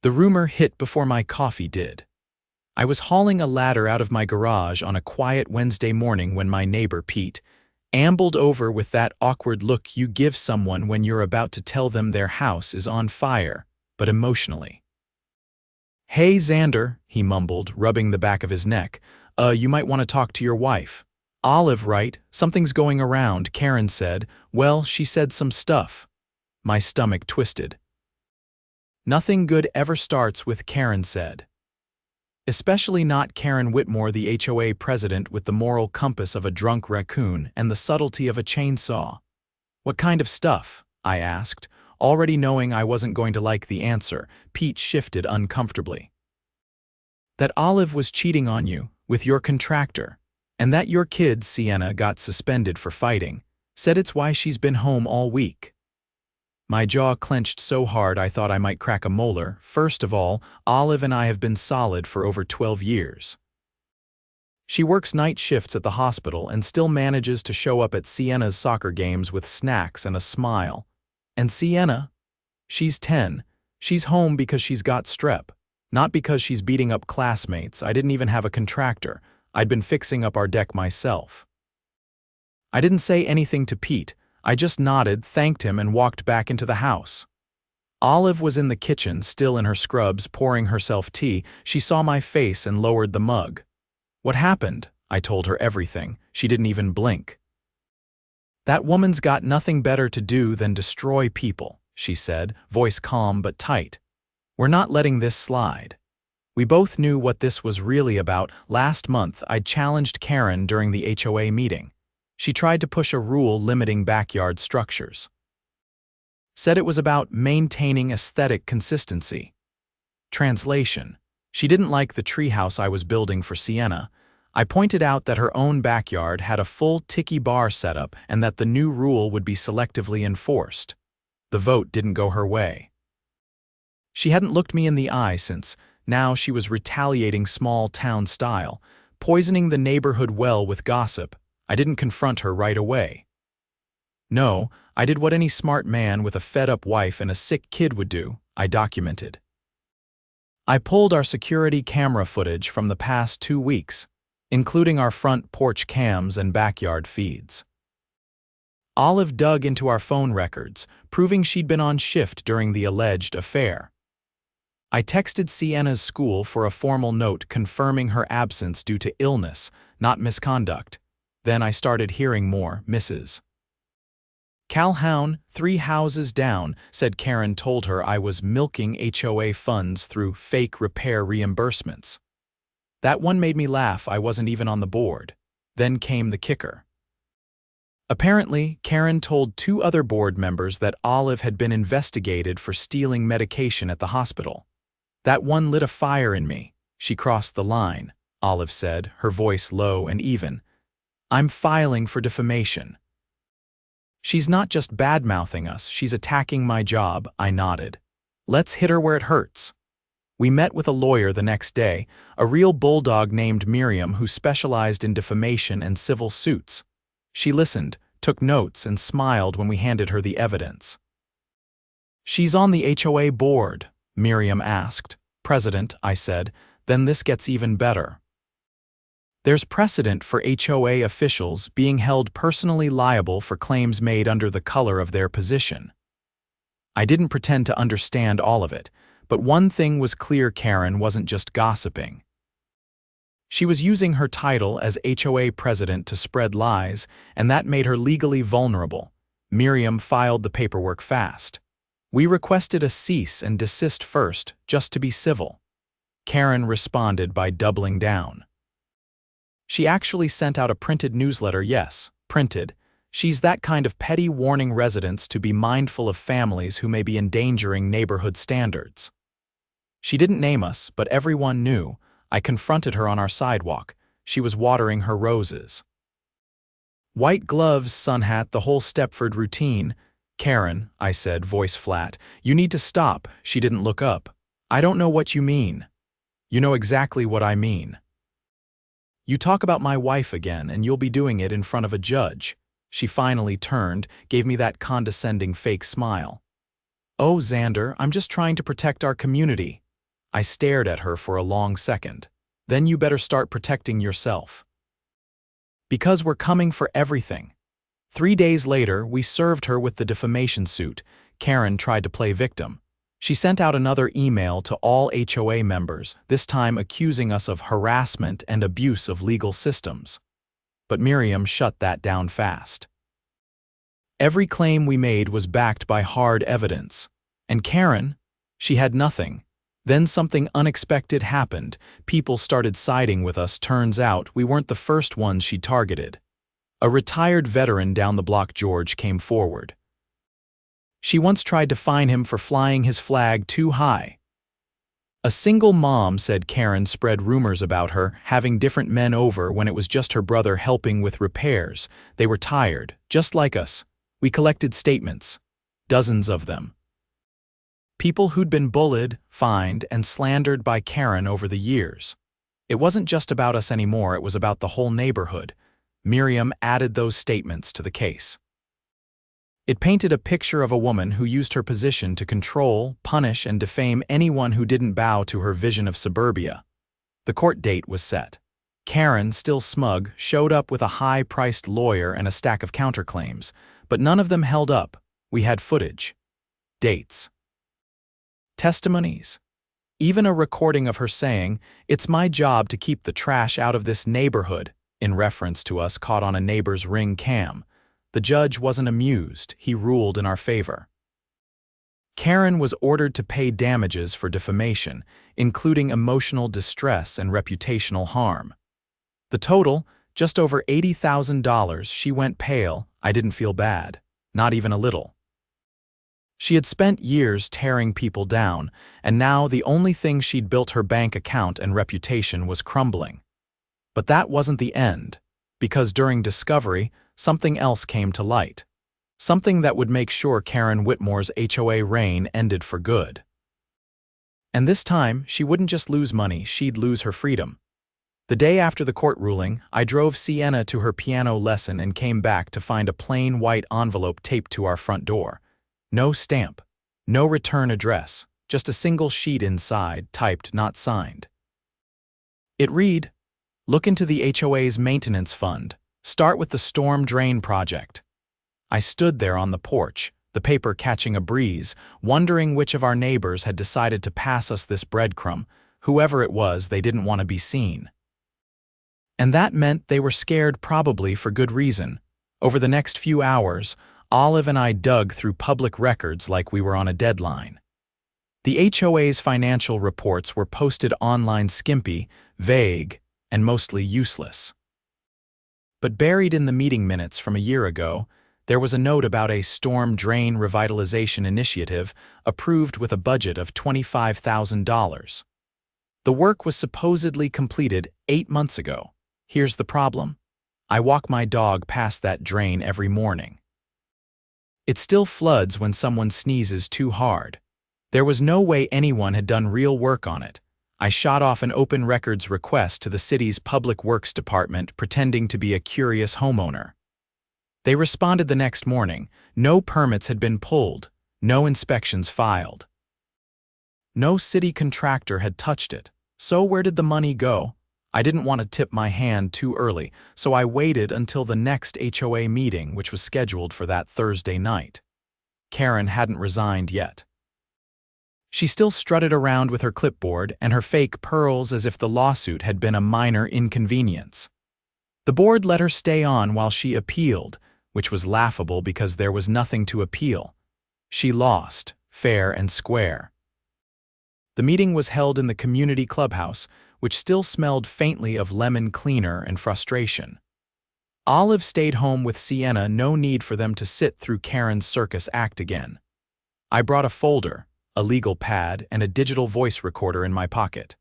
The rumor hit before my coffee did. I was hauling a ladder out of my garage on a quiet Wednesday morning when my neighbor Pete ambled over with that awkward look you give someone when you're about to tell them their house is on fire, but emotionally. "Hey, Xander," he mumbled, rubbing the back of his neck. You might want to talk to your wife." "Olive, right? Something's going around," Karen said. "Well, she said some stuff." My stomach twisted. Nothing good ever starts with Karen said. Especially not Karen Whitmore, the HOA president with the moral compass of a drunk raccoon and the subtlety of a chainsaw. "What kind of stuff?" I asked, already knowing I wasn't going to like the answer. Pete shifted uncomfortably. "That Olive was cheating on you, with your contractor, and that your kid, Sienna, got suspended for fighting. Said it's why she's been home all week." My jaw clenched so hard I thought I might crack a molar. "First of all, Olive and I have been solid for over 12 years. She works night shifts at the hospital and still manages to show up at Sienna's soccer games with snacks and a smile. And Sienna? She's 10. She's home because she's got strep. Not because she's beating up classmates. I didn't even have a contractor. I'd been fixing up our deck myself." I didn't say anything to Pete. I just nodded, thanked him, and walked back into the house. Olive was in the kitchen, still in her scrubs, pouring herself tea. She saw my face and lowered the mug. "What happened?" I told her everything. She didn't even blink. "That woman's got nothing better to do than destroy people," she said, voice calm but tight. "We're not letting this slide." We both knew what this was really about. Last month, I'd challenged Karen during the HOA meeting. She tried to push a rule limiting backyard structures. Said it was about maintaining aesthetic consistency. Translation: she didn't like the treehouse I was building for Sienna. I pointed out that her own backyard had a full tiki bar setup and that the new rule would be selectively enforced. The vote didn't go her way. She hadn't looked me in the eye since. Now she was retaliating small-town style, poisoning the neighborhood well with gossip. I didn't confront her right away. No, I did what any smart man with a fed-up wife and a sick kid would do. I documented. I pulled our security camera footage from the past 2 weeks, including our front porch cams and backyard feeds. Olive dug into our phone records, proving she'd been on shift during the alleged affair. I texted Sienna's school for a formal note confirming her absence due to illness, not misconduct. Then I started hearing more, Mrs. Calhoun, 3 houses down, said Karen told her I was milking HOA funds through fake repair reimbursements. That one made me laugh. I wasn't even on the board. Then came the kicker. Apparently, Karen told 2 other board members that Olive had been investigated for stealing medication at the hospital. That one lit a fire in me. "She crossed the line," Olive said, her voice low and even. "I'm filing for defamation." "She's not just bad-mouthing us, she's attacking my job," I nodded. "Let's hit her where it hurts." We met with a lawyer the next day, a real bulldog named Miriam who specialized in defamation and civil suits. She listened, took notes, and smiled when we handed her the evidence. "She's on the HOA board?" Miriam asked. "President," I said. "Then this gets even better. There's precedent for HOA officials being held personally liable for claims made under the color of their position." I didn't pretend to understand all of it, but one thing was clear: Karen wasn't just gossiping. She was using her title as HOA president to spread lies, and that made her legally vulnerable. Miriam filed the paperwork fast. We requested a cease and desist first, just to be civil. Karen responded by doubling down. She actually sent out a printed newsletter. Yes, printed. She's that kind of petty, warning residents to be mindful of families who may be endangering neighborhood standards. She didn't name us, but everyone knew. I confronted her on our sidewalk. She was watering her roses. White gloves, sun hat, the whole Stepford routine. "Karen," I said, voice flat, "you need to stop." She didn't look up. "I don't know what you mean." "You know exactly what I mean. You talk about my wife again, and you'll be doing it in front of a judge." She finally turned, gave me that condescending fake smile. "Oh, Xander, I'm just trying to protect our community." I stared at her for a long second. Then you better start protecting yourself. Because we're coming for everything. 3 days later, we served her with the defamation suit. Karen tried to play victim. She sent out another email to all HOA members, this time accusing us of harassment and abuse of legal systems. But Miriam shut that down fast. Every claim we made was backed by hard evidence. And Karen, she had nothing. Then something unexpected happened. People started siding with us. Turns out we weren't the first ones she targeted. A retired veteran down the block, George, came forward. She once tried to fine him for flying his flag too high. A single mom said Karen spread rumors about her having different men over when it was just her brother helping with repairs. They were tired, just like us. We collected statements, dozens of them. People who'd been bullied, fined, and slandered by Karen over the years. It wasn't just about us anymore, it was about the whole neighborhood. Miriam added those statements to the case. It painted a picture of a woman who used her position to control, punish, and defame anyone who didn't bow to her vision of suburbia. The court date was set. Karen, still smug, showed up with a high-priced lawyer and a stack of counterclaims, but none of them held up. We had footage, dates, testimonies, even a recording of her saying, "It's my job to keep the trash out of this neighborhood," in reference to us caught on a neighbor's Ring cam. The judge wasn't amused. He ruled in our favor. Karen was ordered to pay damages for defamation, including emotional distress and reputational harm. The total, just over $80,000. She went pale. I didn't feel bad, not even a little. She had spent years tearing people down, and now the only thing she'd built her bank account and reputation was crumbling. But that wasn't the end, because during discovery, something else came to light. Something that would make sure Karen Whitmore's HOA reign ended for good. And this time, she wouldn't just lose money, she'd lose her freedom. The day after the court ruling, I drove Sienna to her piano lesson and came back to find a plain white envelope taped to our front door. No stamp, no return address, just a single sheet inside, typed, not signed. It read, "Look into the HOA's maintenance fund. Start with the storm drain project." I stood there on the porch, the paper catching a breeze, wondering which of our neighbors had decided to pass us this breadcrumb. Whoever it was, they didn't want to be seen. And that meant they were scared, probably for good reason. Over the next few hours, Olive and I dug through public records like we were on a deadline. The HOA's financial reports were posted online, skimpy, vague, and mostly useless. But buried in the meeting minutes from a year ago, there was a note about a storm drain revitalization initiative approved with a budget of $25,000. The work was supposedly completed 8 months ago. Here's the problem. I walk my dog past that drain every morning. It still floods when someone sneezes too hard. There was no way anyone had done real work on it. I shot off an open records request to the city's Public Works Department, pretending to be a curious homeowner. They responded the next morning. No permits had been pulled, no inspections filed. No city contractor had touched it. So where did the money go? I didn't want to tip my hand too early, so I waited until the next HOA meeting, which was scheduled for that Thursday night. Karen hadn't resigned yet. She still strutted around with her clipboard and her fake pearls as if the lawsuit had been a minor inconvenience. The board let her stay on while she appealed, which was laughable because there was nothing to appeal. She lost, fair and square. The meeting was held in the community clubhouse, which still smelled faintly of lemon cleaner and frustration. Olive stayed home with Sienna, no need for them to sit through Karen's circus act again. I brought a folder, a legal pad, and a digital voice recorder in my pocket.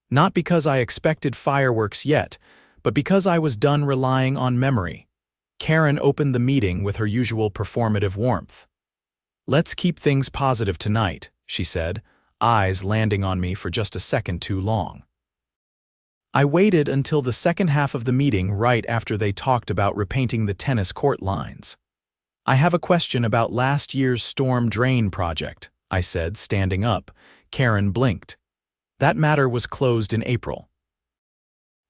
Not because I expected fireworks yet, but because I was done relying on memory. Karen opened the meeting with her usual performative warmth. "Let's keep things positive tonight," she said, eyes landing on me for just a second too long. I waited until the second half of the meeting, right after they talked about repainting the tennis court lines. "I have a question about last year's storm drain project," I said, standing up. Karen blinked. That matter was closed in April.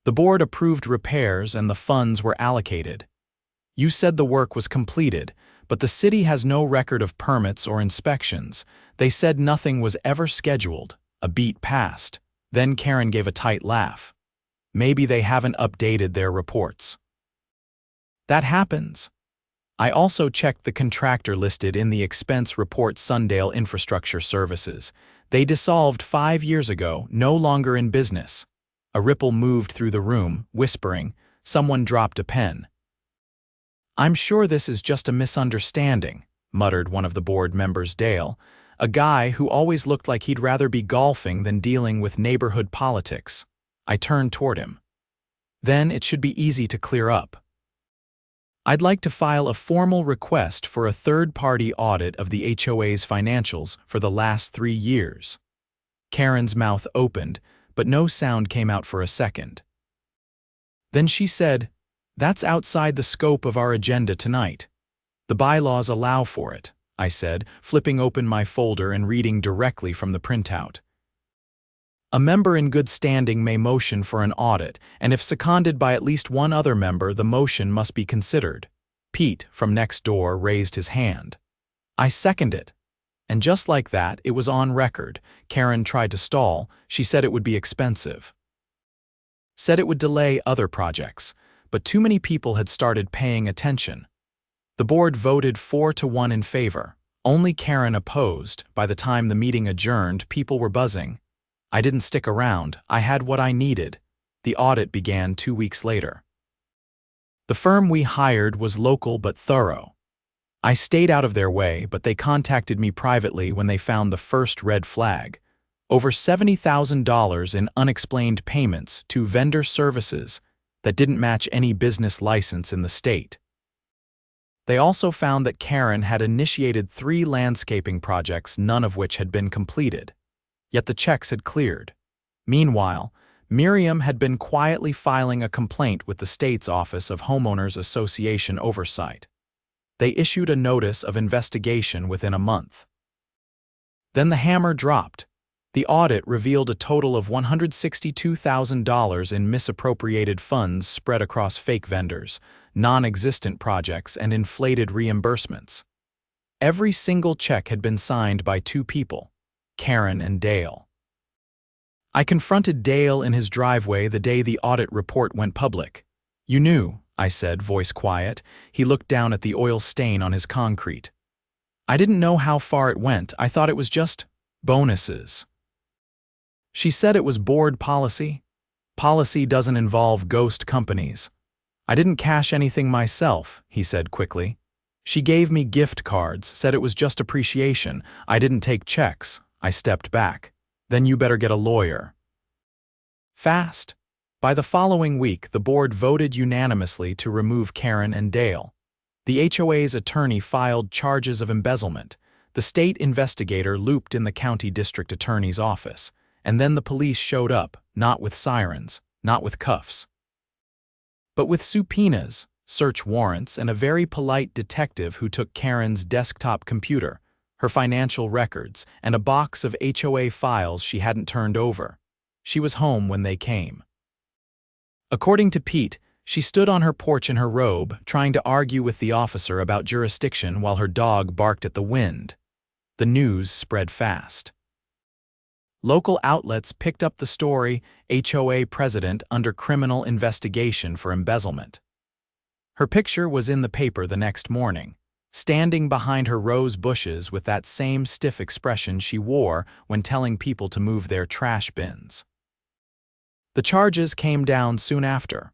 The board approved repairs and the funds were allocated. You said the work was completed, but the city has no record of permits or inspections. They said nothing was ever scheduled. A beat passed. Then Karen gave a tight laugh. Maybe they haven't updated their reports. That happens. I also checked the contractor listed in the expense report, Sundale Infrastructure Services. They dissolved 5 years ago, no longer in business. A ripple moved through the room, whispering, someone dropped a pen. I'm sure this is just a misunderstanding, muttered one of the board members, Dale, a guy who always looked like he'd rather be golfing than dealing with neighborhood politics. I turned toward him. Then it should be easy to clear up. I'd like to file a formal request for a third-party audit of the HOA's financials for the last 3 years. Karen's mouth opened, but no sound came out for a second. Then she said, "That's outside the scope of our agenda tonight. The bylaws allow for it," I said, flipping open my folder and reading directly from the printout. A member in good standing may motion for an audit, and if seconded by at least one other member, the motion must be considered. Pete, from next door, raised his hand. I second it. And just like that, it was on record. Karen tried to stall. She said it would be expensive. Said it would delay other projects, but too many people had started paying attention. The board voted 4-1 in favor. Only Karen opposed. By the time the meeting adjourned, people were buzzing. I didn't stick around. I had what I needed. The audit began 2 weeks later. The firm we hired was local but thorough. I stayed out of their way, but they contacted me privately when they found the first red flag. Over $70,000 in unexplained payments to vendor services that didn't match any business license in the state. They also found that Karen had initiated 3 landscaping projects, none of which had been completed. Yet the checks had cleared. Meanwhile, Miriam had been quietly filing a complaint with the state's Office of Homeowners Association Oversight. They issued a notice of investigation within a month. Then the hammer dropped. The audit revealed a total of $162,000 in misappropriated funds spread across fake vendors, non-existent projects, and inflated reimbursements. Every single check had been signed by 2 people, Karen and Dale. I confronted Dale in his driveway the day the audit report went public. "You knew," I said, voice quiet. He looked down at the oil stain on his concrete. "I didn't know how far it went. I thought it was just bonuses." She said it was board policy. Policy doesn't involve ghost companies. "I didn't cash anything myself," he said quickly. "She gave me gift cards, said it was just appreciation. I didn't take checks." I stepped back. "Then you better get a lawyer." Fast. By the following week, the board voted unanimously to remove Karen and Dale. The HOA's attorney filed charges of embezzlement. The state investigator looped in the county district attorney's office. And then the police showed up, not with sirens, not with cuffs, but with subpoenas, search warrants, and a very polite detective who took Karen's desktop computer, her financial records, and a box of HOA files she hadn't turned over. She was home when they came. According to Pete, she stood on her porch in her robe, trying to argue with the officer about jurisdiction while her dog barked at the wind. The news spread fast. Local outlets picked up the story, HOA president under criminal investigation for embezzlement. Her picture was in the paper the next morning, standing behind her rose bushes with that same stiff expression she wore when telling people to move their trash bins. The charges came down soon after.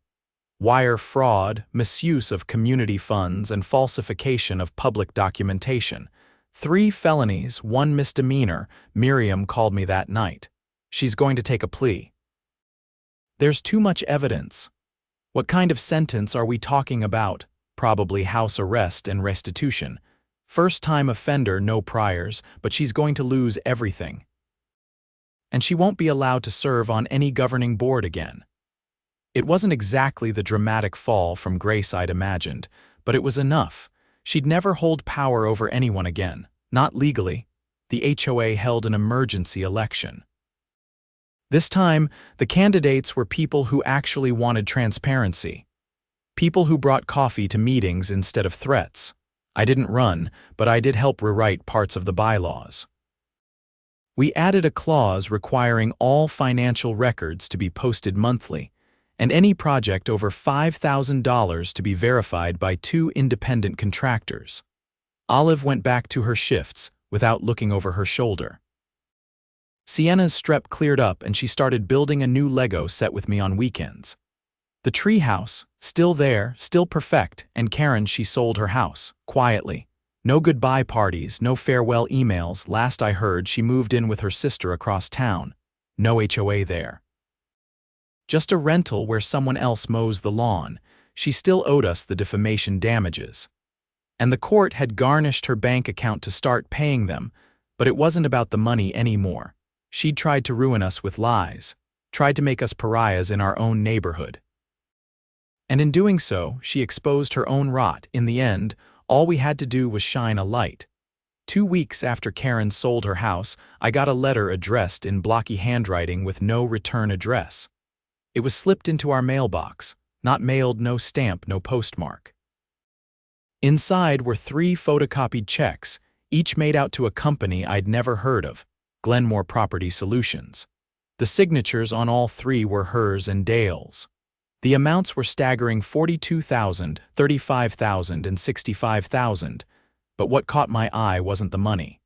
Wire fraud, misuse of community funds, and falsification of public documentation. 3 felonies, 1 misdemeanor. Miriam called me that night. She's going to take a plea. There's too much evidence. What kind of sentence are we talking about? Probably house arrest and restitution. First-time offender, no priors, but she's going to lose everything. And she won't be allowed to serve on any governing board again. It wasn't exactly the dramatic fall from grace I'd imagined, but it was enough. She'd never hold power over anyone again, not legally. the HOA held an emergency election. This time, the candidates were people who actually wanted transparency. People who brought coffee to meetings instead of threats. I didn't run, but I did help rewrite parts of the bylaws. We added a clause requiring all financial records to be posted monthly, and any project over $5,000 to be verified by 2 independent contractors. Olive went back to her shifts without looking over her shoulder. Sienna's strep cleared up and she started building a new Lego set with me on weekends. The tree house, still there, still perfect, and Karen, she sold her house, quietly. No goodbye parties, no farewell emails. Last I heard, she moved in with her sister across town. No HOA there. Just a rental where someone else mows the lawn. She still owed us the defamation damages. And the court had garnished her bank account to start paying them, but it wasn't about the money anymore. She'd tried to ruin us with lies, tried to make us pariahs in our own neighborhood. And in doing so, she exposed her own rot. In the end, all we had to do was shine a light. 2 weeks after Karen sold her house, I got a letter addressed in blocky handwriting with no return address. It was slipped into our mailbox, not mailed, no stamp, no postmark. Inside were 3 photocopied checks, each made out to a company I'd never heard of, Glenmore Property Solutions. The signatures on all 3 were hers and Dale's. The amounts were staggering: $42,000, $35,000, and $65,000, but what caught my eye wasn't the money.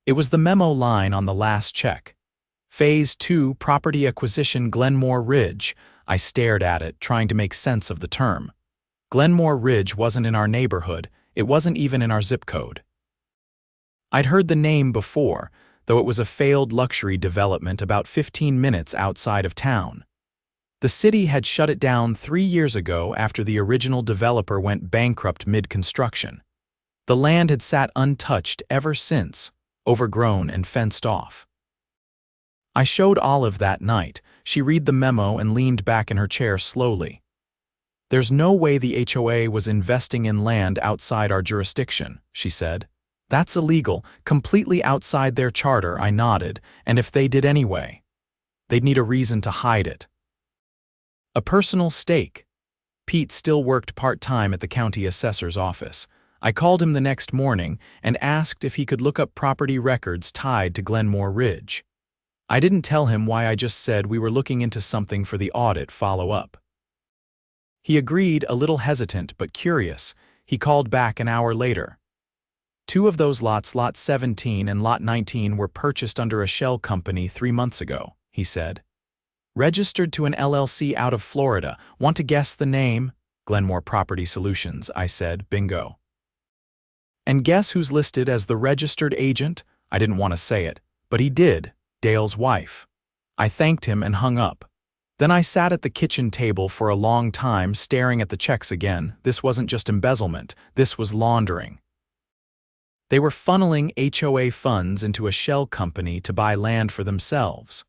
It was the memo line on the last check. Phase 2 Property Acquisition Glenmore Ridge. I stared at it, trying to make sense of the term. Glenmore Ridge wasn't in our neighborhood, it wasn't even in our zip code. I'd heard the name before, though it was a failed luxury development about 15 minutes outside of town. The city had shut it down 3 years ago after the original developer went bankrupt mid-construction. The land had sat untouched ever since, overgrown and fenced off. I showed Olive that night. She read the memo and leaned back in her chair slowly. There's no way the HOA was investing in land outside our jurisdiction, she said. That's illegal, completely outside their charter. I nodded, and if they did anyway, they'd need a reason to hide it. A personal stake. Pete still worked part-time at the county assessor's office. I called him the next morning and asked if he could look up property records tied to Glenmore Ridge. I didn't tell him why. I just said we were looking into something for the audit follow-up. He agreed, a little hesitant but curious. He called back an hour later. 2 of those lots, Lot 17 and Lot 19, were purchased under a shell company 3 months ago, he said. Registered to an LLC out of Florida. Want to guess the name? Glenmore Property Solutions, I said. Bingo. And guess who's listed as the registered agent? I didn't want to say it, but he did. Dale's wife. I thanked him and hung up. Then I sat at the kitchen table for a long time staring at the checks again. This wasn't just embezzlement, this was laundering. They were funneling HOA funds into a shell company to buy land for themselves.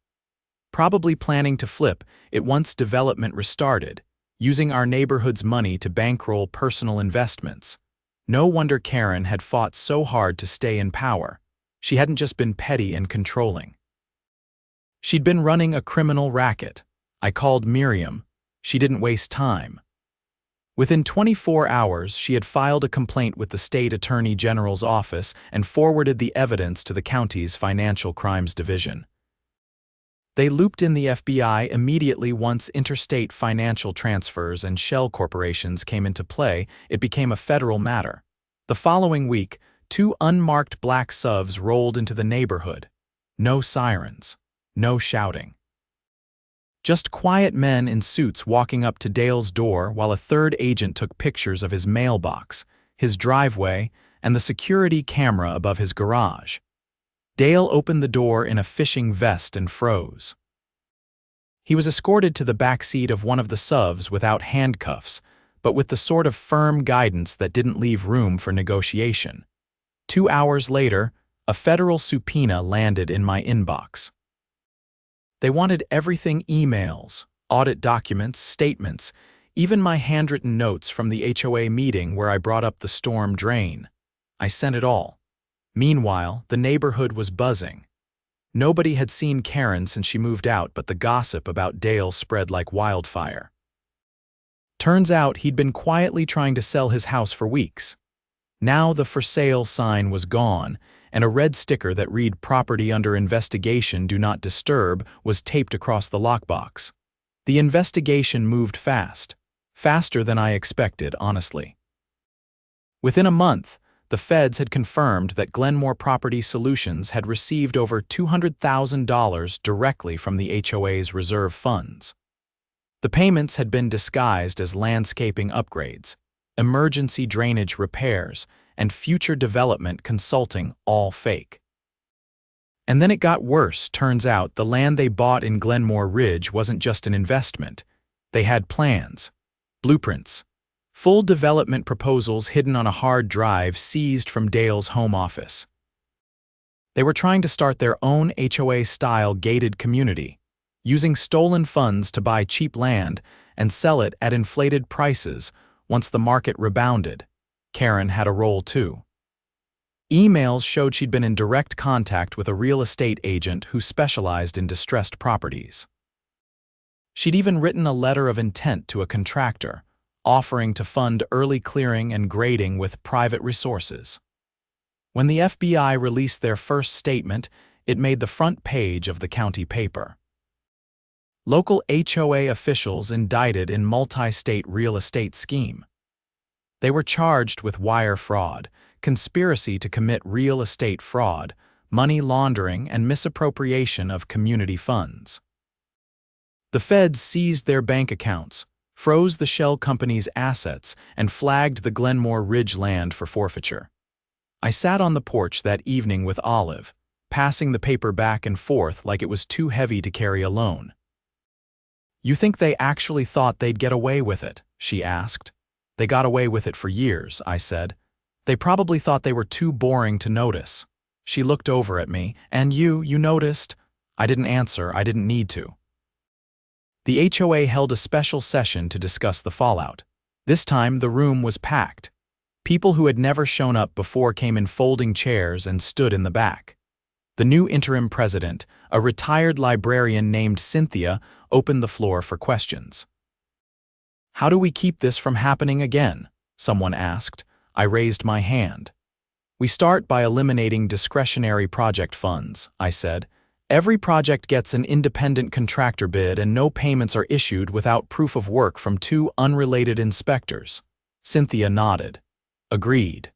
Probably planning to flip it once development restarted, using our neighborhood's money to bankroll personal investments. No wonder Karen had fought so hard to stay in power. She hadn't just been petty and controlling. She'd been running a criminal racket. I called Miriam. She didn't waste time. Within 24 hours, she had filed a complaint with the state attorney general's office and forwarded the evidence to the county's financial crimes division. They looped in the FBI immediately. Once interstate financial transfers and shell corporations came into play, it became a federal matter. The following week, 2 unmarked black SUVs rolled into the neighborhood. No sirens, no shouting. Just quiet men in suits walking up to Dale's door while a 3rd agent took pictures of his mailbox, his driveway, and the security camera above his garage. Dale opened the door in a fishing vest and froze. He was escorted to the back seat of one of the SUVs without handcuffs, but with the sort of firm guidance that didn't leave room for negotiation. 2 hours later, a federal subpoena landed in my inbox. They wanted everything: emails, audit documents, statements, even my handwritten notes from the HOA meeting where I brought up the storm drain. I sent it all. Meanwhile, the neighborhood was buzzing. Nobody had seen Karen since she moved out, but the gossip about Dale spread like wildfire. Turns out he'd been quietly trying to sell his house for weeks. Now the for sale sign was gone, and a red sticker that read "Property under investigation, do not disturb" was taped across the lockbox. The investigation moved fast. Faster than I expected, honestly. Within a month, the feds had confirmed that Glenmore Property Solutions had received over $200,000 directly from the HOA's reserve funds. The payments had been disguised as landscaping upgrades, emergency drainage repairs, and future development consulting, all fake. And then it got worse. Turns out the land they bought in Glenmore Ridge wasn't just an investment. They had plans, blueprints, full development proposals hidden on a hard drive seized from Dale's home office. They were trying to start their own HOA-style gated community, using stolen funds to buy cheap land and sell it at inflated prices once the market rebounded. Karen had a role too. Emails showed she'd been in direct contact with a real estate agent who specialized in distressed properties. She'd even written a letter of intent to a contractor, offering to fund early clearing and grading with private resources. When the FBI released their first statement, it made the front page of the county paper. Local HOA officials indicted in multi-state real estate scheme. They were charged with wire fraud, conspiracy to commit real estate fraud, money laundering, and misappropriation of community funds. The feds seized their bank accounts, froze the shell company's assets, and flagged the Glenmore Ridge land for forfeiture. I sat on the porch that evening with Olive, passing the paper back and forth like it was too heavy to carry alone. "You think they actually thought they'd get away with it?" she asked. "They got away with it for years," I said. "They probably thought they were too boring to notice." She looked over at me. "And you noticed?" I didn't answer. I didn't need to. The HOA held a special session to discuss the fallout. This time, the room was packed. People who had never shown up before came in folding chairs and stood in the back. The new interim president, a retired librarian named Cynthia, opened the floor for questions. "How do we keep this from happening again?" someone asked. I raised my hand. "We start by eliminating discretionary project funds," I said. "Every project gets an independent contractor bid and no payments are issued without proof of work from two unrelated inspectors." Cynthia nodded. "Agreed."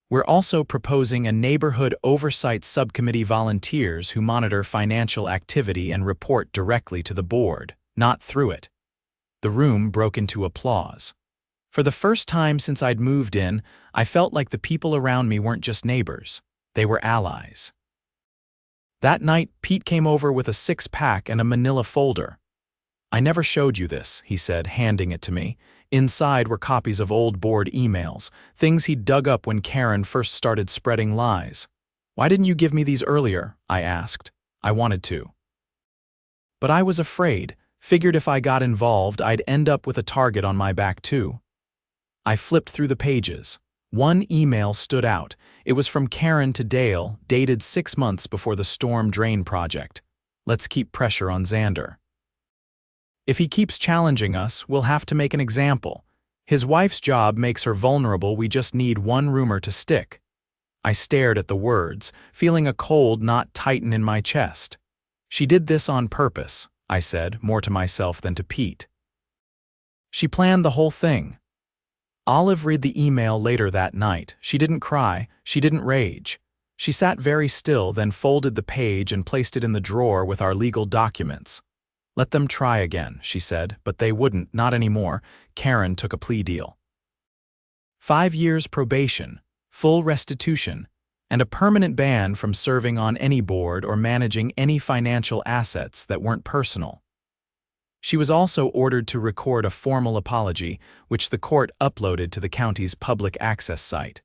"We're also proposing a neighborhood oversight subcommittee, volunteers who monitor financial activity and report directly to the board, not through it." The room broke into applause. For the first time since I'd moved in, I felt like the people around me weren't just neighbors, they were allies. That night, Pete came over with a six-pack and a manila folder. "I never showed you this," he said, handing it to me. Inside were copies of old board emails, things he'd dug up when Karen first started spreading lies. "Why didn't you give me these earlier?" I asked. I wanted to. But I was afraid, figured if I got involved I'd end up with a target on my back too. I flipped through the pages. One email stood out. It was from Karen to Dale, dated 6 months before the storm drain project. "Let's keep pressure on Xander. If he keeps challenging us, we'll have to make an example. His wife's job makes her vulnerable. We just need one rumor to stick." I stared at the words, feeling a cold knot tighten in my chest. "She did this on purpose," I said, more to myself than to Pete. "She planned the whole thing." Olive read the email later that night. She didn't cry, she didn't rage. She sat very still, then folded the page and placed it in the drawer with our legal documents. "Let them try again," she said, but they wouldn't, not anymore. Karen took a plea deal. 5 years probation, full restitution, and a permanent ban from serving on any board or managing any financial assets that weren't personal. She was also ordered to record a formal apology, which the court uploaded to the county's public access site.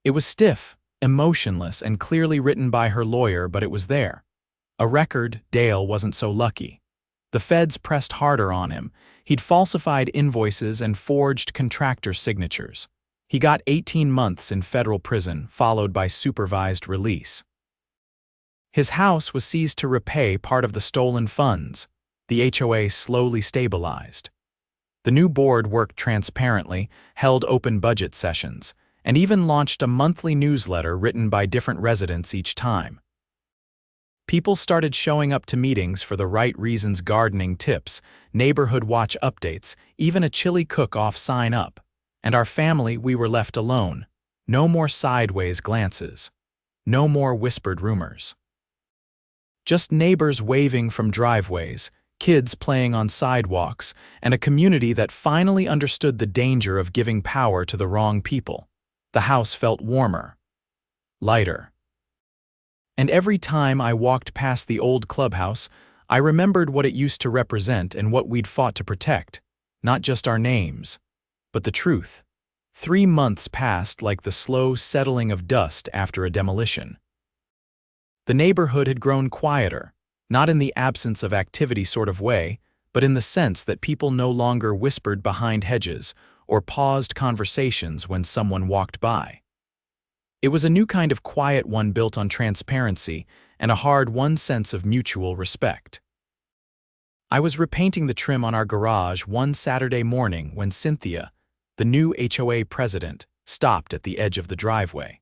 It was stiff, emotionless, and clearly written by her lawyer, but it was there. A record. Dale wasn't so lucky. The feds pressed harder on him. He'd falsified invoices and forged contractor signatures. He got 18 months in federal prison, followed by supervised release. His house was seized to repay part of the stolen funds. The HOA slowly stabilized. The new board worked transparently, held open budget sessions, and even launched a monthly newsletter written by different residents each time. People started showing up to meetings for the right reasons: gardening tips, neighborhood watch updates, even a chili cook-off sign up. And our family, we were left alone. No more sideways glances. No more whispered rumors. Just neighbors waving from driveways, kids playing on sidewalks, and a community that finally understood the danger of giving power to the wrong people. The house felt warmer, lighter. And every time I walked past the old clubhouse, I remembered what it used to represent and what we'd fought to protect. Not just our names, but the truth. 3 months passed like the slow settling of dust after a demolition. The neighborhood had grown quieter, not in the absence of activity sort of way, but in the sense that people no longer whispered behind hedges or paused conversations when someone walked by. It was a new kind of quiet one built on transparency and a hard-won sense of mutual respect. I was repainting the trim on our garage one Saturday morning when Cynthia, the new HOA president, stopped at the edge of the driveway.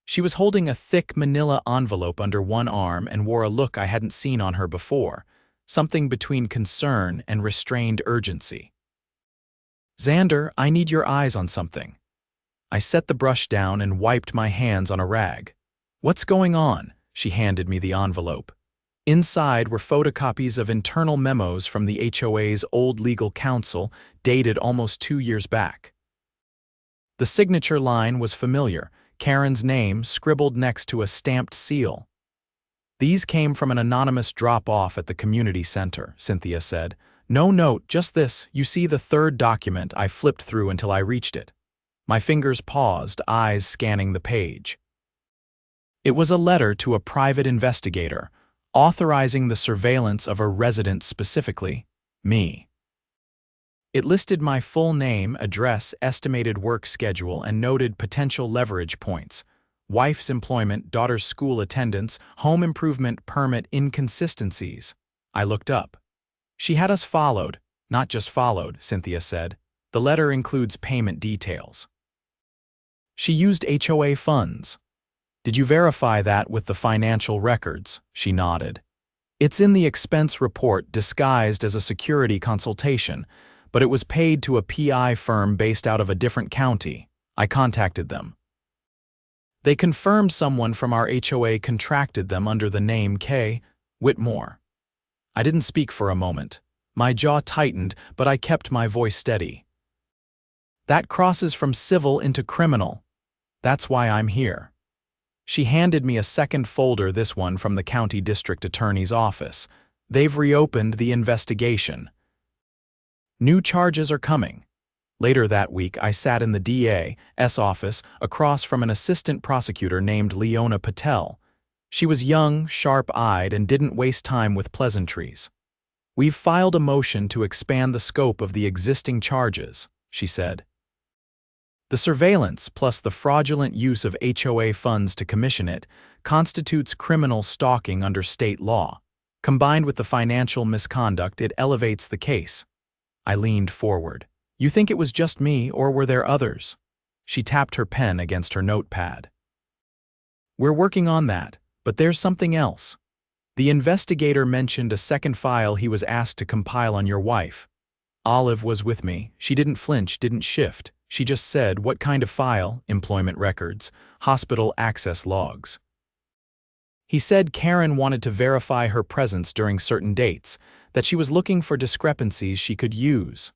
She was holding a thick manila envelope under one arm and wore a look I hadn't seen on her before, something between concern and restrained urgency. "Xander, I need your eyes on something." I set the brush down and wiped my hands on a rag. "What's going on?" She handed me the envelope. Inside were photocopies of internal memos from the HOA's old legal counsel, dated almost 2 years back. The signature line was familiar, Karen's name scribbled next to a stamped seal. "These came from an anonymous drop-off at the community center," Cynthia said. "No note, just this. You see the third document. I flipped through until I reached it." My fingers paused, eyes scanning the page. It was a letter to a private investigator, authorizing the surveillance of a resident, specifically me. It listed my full name, address, estimated work schedule, and noted potential leverage points: wife's employment, daughter's school attendance, home improvement permit inconsistencies. I looked up. "She had us followed." "Not just followed," Cynthia said. "The letter includes payment details." "She used HOA funds." "Did you verify that with the financial records?" She nodded. "It's in the expense report disguised as a security consultation, but it was paid to a PI firm based out of a different county." I contacted them. "They confirmed someone from our HOA contracted them under the name K. Whitmore." I didn't speak for a moment. My jaw tightened, but I kept my voice steady. "That crosses from civil into criminal. That's why I'm here." She handed me a second folder, this one from the county district attorney's office. "They've reopened the investigation. New charges are coming." Later that week, I sat in the DA's office across from an assistant prosecutor named Leona Patel. She was young, sharp-eyed, and didn't waste time with pleasantries. "We've filed a motion to expand the scope of the existing charges," she said. "The surveillance, plus the fraudulent use of HOA funds to commission it, constitutes criminal stalking under state law. Combined with the financial misconduct, it elevates the case." I leaned forward. "You think it was just me, or were there others?" She tapped her pen against her notepad. "We're working on that, but there's something else. The investigator mentioned a second file he was asked to compile on your wife." Olive was with me. She didn't flinch, didn't shift. She just said, "What kind of file?" "Employment records, hospital access logs." He said Karen wanted to verify her presence during certain dates, that she was looking for discrepancies she could use.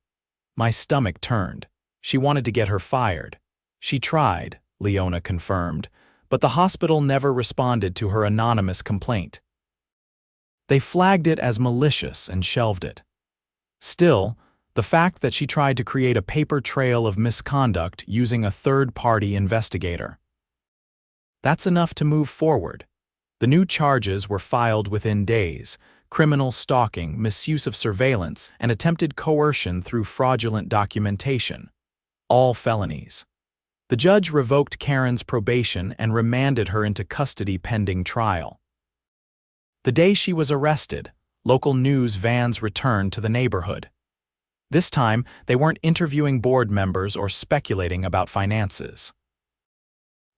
My stomach turned. She wanted to get her fired. "She tried," Leona confirmed, "but the hospital never responded to her anonymous complaint. They flagged it as malicious and shelved it." Still, the fact that she tried to create a paper trail of misconduct using a third-party investigator. That's enough to move forward. The new charges were filed within days: criminal stalking, misuse of surveillance, and attempted coercion through fraudulent documentation. All felonies. The judge revoked Karen's probation and remanded her into custody pending trial. The day she was arrested, local news vans returned to the neighborhood. This time, they weren't interviewing board members or speculating about finances.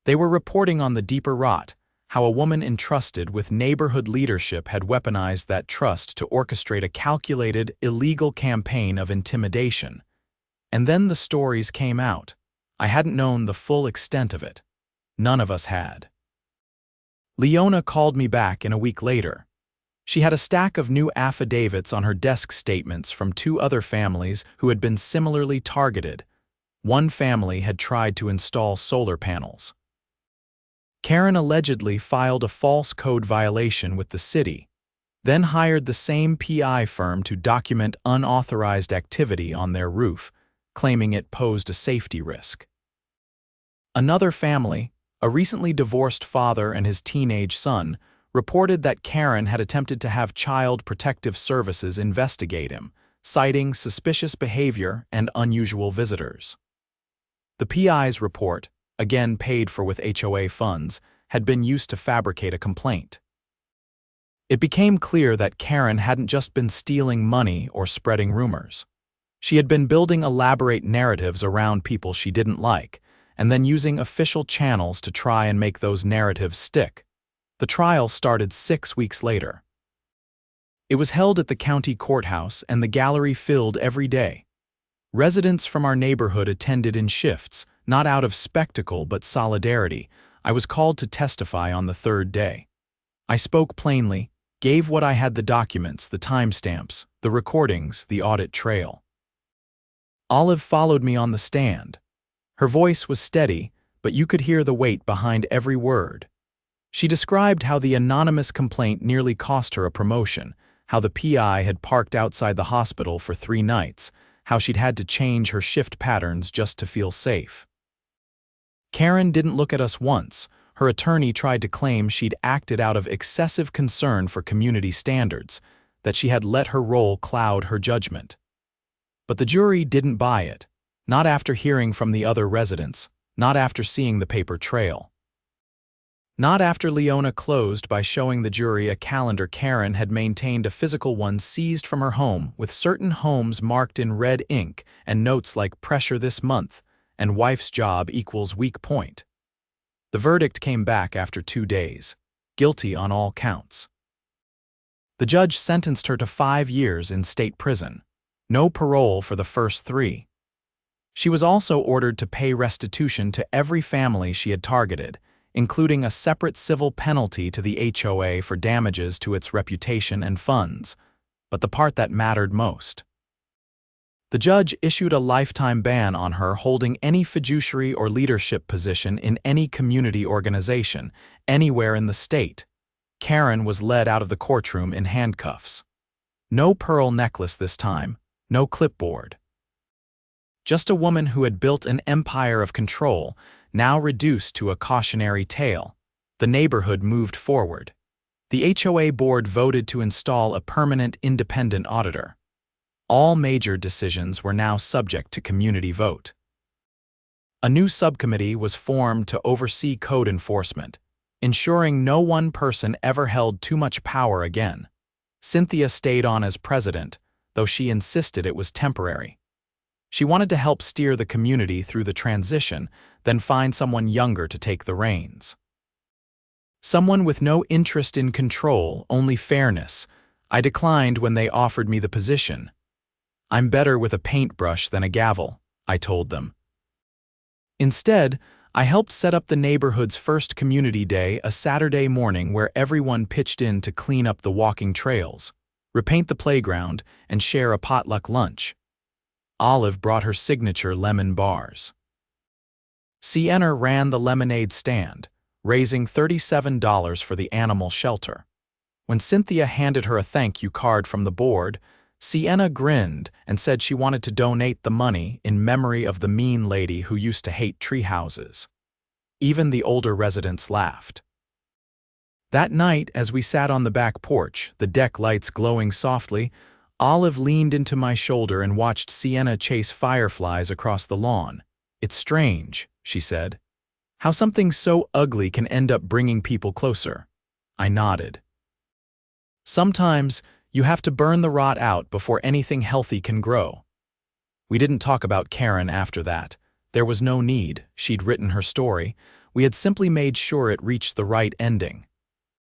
They were reporting on the deeper rot, how a woman entrusted with neighborhood leadership had weaponized that trust to orchestrate a calculated, illegal campaign of intimidation. And then the stories came out. I hadn't known the full extent of it. None of us had. Leona called me back in a week later. She had a stack of new affidavits on her desk, statements from 2 other families who had been similarly targeted. One family had tried to install solar panels. Karen allegedly filed a false code violation with the city, then hired the same PI firm to document unauthorized activity on their roof, claiming it posed a safety risk. Another family, a recently divorced father and his teenage son, reported that Karen had attempted to have Child Protective Services investigate him, citing suspicious behavior and unusual visitors. The PI's report, again paid for with HOA funds, had been used to fabricate a complaint. It became clear that Karen hadn't just been stealing money or spreading rumors. She had been building elaborate narratives around people she didn't like, and then using official channels to try and make those narratives stick. The trial started 6 weeks later. It was held at the county courthouse, and the gallery filled every day. Residents from our neighborhood attended in shifts, not out of spectacle but solidarity. I was called to testify on the 3rd day. I spoke plainly, gave what I had: the documents, the timestamps, the recordings, the audit trail. Olive followed me on the stand. Her voice was steady, but you could hear the weight behind every word. She described how the anonymous complaint nearly cost her a promotion, how the PI had parked outside the hospital for 3 nights, how she'd had to change her shift patterns just to feel safe. Karen didn't look at us once. Her attorney tried to claim she'd acted out of excessive concern for community standards, that she had let her role cloud her judgment. But the jury didn't buy it, not after hearing from the other residents, not after seeing the paper trail. Not after Leona closed by showing the jury a calendar Karen had maintained, a physical one seized from her home, with certain homes marked in red ink and notes like "pressure this month" and "wife's job equals weak point." The verdict came back after 2 days, guilty on all counts. The judge sentenced her to 5 years in state prison, no parole for the first 3. She was also ordered to pay restitution to every family she had targeted, including a separate civil penalty to the HOA for damages to its reputation and funds, but the part that mattered most. The judge issued a lifetime ban on her holding any fiduciary or leadership position in any community organization, anywhere in the state. Karen was led out of the courtroom in handcuffs. No pearl necklace this time, no clipboard. Just a woman who had built an empire of control, now reduced to a cautionary tale. The neighborhood moved forward. The HOA board voted to install a permanent independent auditor. All major decisions were now subject to community vote. A new subcommittee was formed to oversee code enforcement, ensuring no one person ever held too much power again. Cynthia stayed on as president, though she insisted it was temporary. She wanted to help steer the community through the transition, then find someone younger to take the reins. Someone with no interest in control, only fairness. I declined when they offered me the position. "I'm better with a paintbrush than a gavel," I told them. Instead, I helped set up the neighborhood's first community day, a Saturday morning where everyone pitched in to clean up the walking trails, repaint the playground, and share a potluck lunch. Olive brought her signature lemon bars. Sienna ran the lemonade stand, raising $37 for the animal shelter. When Cynthia handed her a thank you card from the board, Sienna grinned and said she wanted to donate the money in memory of the mean lady who used to hate tree houses. Even the older residents laughed. That night, as we sat on the back porch, the deck lights glowing softly, Olive leaned into my shoulder and watched Sienna chase fireflies across the lawn. "It's strange," she said. How something so ugly can end up bringing people closer. I nodded. Sometimes you have to burn the rot out before anything healthy can grow. We didn't talk about Karen after that. There was no need. She'd written her story. We had simply made sure it reached the right ending.